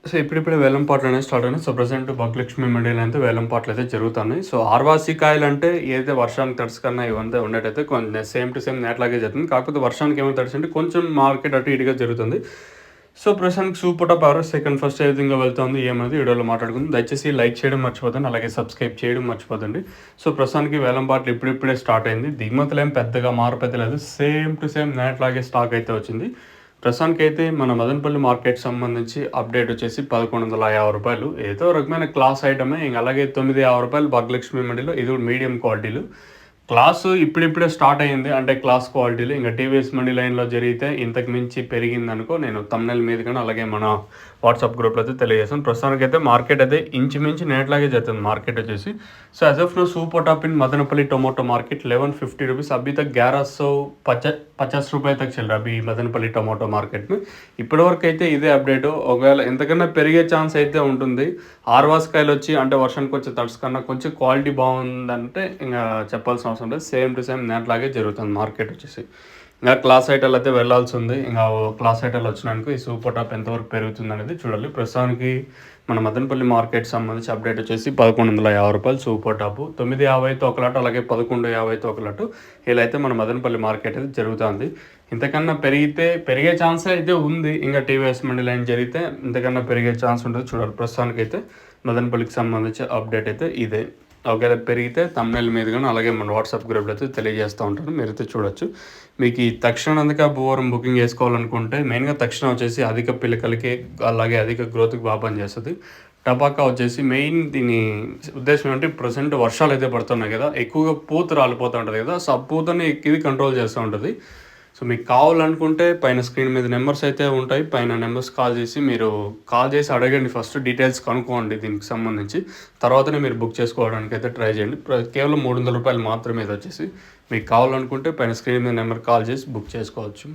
So ఇప్పుడిప్పుడే వేలం పాటలనేవి start అయినాయి. సో ప్రెజెంట్ భాగ్యలక్ష్మి మండీలో అయితే వేలం పాటలయితే జరుగుతున్నాయి. సో ఆర్వాసి కాయలంటే ఏదైతే వర్షానికి తడుసుకన్నా ఇవంతా ఉండేటైతే కొంచెం సేమ్ టు సేమ్ నేట్లాగే జరుగుతుంది. కాకపోతే వర్షానికి ఏమైనా తడిసింటే కొంచెం మార్కెట్ అటు ఇటుగా జరుగుతుంది. సో ప్రస్తుతానికి super top Everest second first ఏ విధంగా వెళ్తుంది ఏమనేది వీడియోలో మాట్లాడుకుందాం. దయచేసి లైక్ చేయడం మర్చిపోదండి, అలాగే సబ్స్క్రైబ్ చేయడం మర్చిపోదండి. సో ప్రస్తుతానికి వేలం పాటలు ఇప్పుడిప్పుడే స్టార్ట్ అయింది. దిగుమతులు ఏం పెద్దగా మార్పెత్తలేదు, సేమ్ టు సేమ్ నేట్లాగే స్టాక్ అయితే వచ్చింది. ప్రస్తుతానికైతే మన మదనపల్లి మార్కెట్ సంబంధించి అప్డేట్ వచ్చేసి రూ. 1150. ఏదో రకమైన క్లాస్ ఐటమే. ఇంక అలాగే రూ. 950 భాగ్యలక్ష్మి మండీలో. ఇది కూడా మీడియం క్వాలిటీలు. క్లాసు ఇప్పుడిప్పుడే స్టార్ట్ అయ్యింది, అంటే క్లాస్ క్వాలిటీలు. ఇంకా టీవీఎస్ మండీ లైన్లో జరిగితే ఇంతకు మించి పెరిగిందనుకో నేను తమ్నెల్ మీద కానీ అలాగే మన వాట్సాప్ గ్రూప్లో అయితే తెలియజేస్తాను. ప్రస్తుతానికైతే మార్కెట్ అయితే ఇంచుమించి నేట్లాగే జరుగుతుంది మార్కెట్ వచ్చేసి. So as of now super top in Madanapalle tomato market 1150 rupees अभी तक 1150 రూపాయలు तक चल रहा अभी मदनपल्ली टोमेटो मार्केट में. ఇప్పటివరకు అయితే ఇదే అప్డేటు. ఒకవేళ ఎంతకన్నా పెరిగే ఛాన్స్ అయితే ఉంటుంది. ఆర్వాస్కాయలు వచ్చి అంటే వర్షానికి వచ్చే తడుసు కన్నా కొంచెం క్వాలిటీ బాగుందంటే ఇంకా చెప్పాల్సిన అవసరం లేదు. సేమ్ టు సేమ్ నేట్లాగే జరుగుతుంది మార్కెట్ వచ్చేసి. ఇంకా క్లాస్ ఐటాలు అయితే వెళ్ళాల్సి ఉంది. ఇంకా క్లాస్ ఐటాలు వచ్చినాక ఈ సూపర్ టాప్ ఎంతవరకు పెరుగుతుంది అనేది చూడాలి. ప్రస్తుతానికి మన మదనపల్లి మార్కెట్ సంబంధించి అప్డేట్ వచ్చేసి రూ. 1150 సూపర్ టాప్. 950తో ఒకలాటు, అలాగే 1150తో ఒకలాటు. ఇలా అయితే మన మదనపల్లి మార్కెట్ అయితే జరుగుతుంది. ఇంతకన్నా పెరిగే ఛాన్స్ అయితే ఉంది. ఇంకా టీవీఎస్ మండీ లైన్ జరిగితే ఇంతకన్నా పెరిగే ఛాన్స్ ఉంటుంది, చూడాలి. ప్రస్తుతానికి అయితే మదనపల్లికి సంబంధించి అప్డేట్ అయితే ఇదే. ఒకవేళ పెరిగితే తమ్నెల్ మీద కానీ అలాగే మన వాట్సాప్ గ్రూప్లో అయితే తెలియజేస్తూ ఉంటాను, మీరైతే చూడొచ్చు. మీకు ఈ తక్షణ అందుక భూవరం బుకింగ్ చేసుకోవాలనుకుంటే మెయిన్గా తక్షణ వచ్చేసి అధిక పిల్లకలకి అలాగే అధిక గ్రోత్కి బాగా పనిచేస్తుంది. టపాకా వచ్చేసి మెయిన్ దీని ఉద్దేశం ఏంటంటే ప్రజెంట్ వర్షాలు అయితే పడుతున్నాయి కదా, ఎక్కువగా పూత రాలిపోతూ ఉంటుంది కదా. సో ఆ పూతని ఇది కంట్రోల్ చేస్తూ ఉంటుంది. సో మీకు కావాలనుకుంటే పైన స్క్రీన్ మీద నెంబర్స్ అయితే ఉంటాయి, పైన నెంబర్స్ మీరు కాల్ చేసి అడగండి. ఫస్ట్ డీటెయిల్స్ కనుక్కోండి దీనికి సంబంధించి, తర్వాతనే మీరు బుక్ చేసుకోవడానికి అయితే ట్రై చేయండి. కేవలం రూ. 300 మాత్రమే ఇది వచ్చేసి. మీకు కావాలనుకుంటే పైన స్క్రీన్ మీద నెంబర్ కాల్ చేసి బుక్ చేసుకోవచ్చు.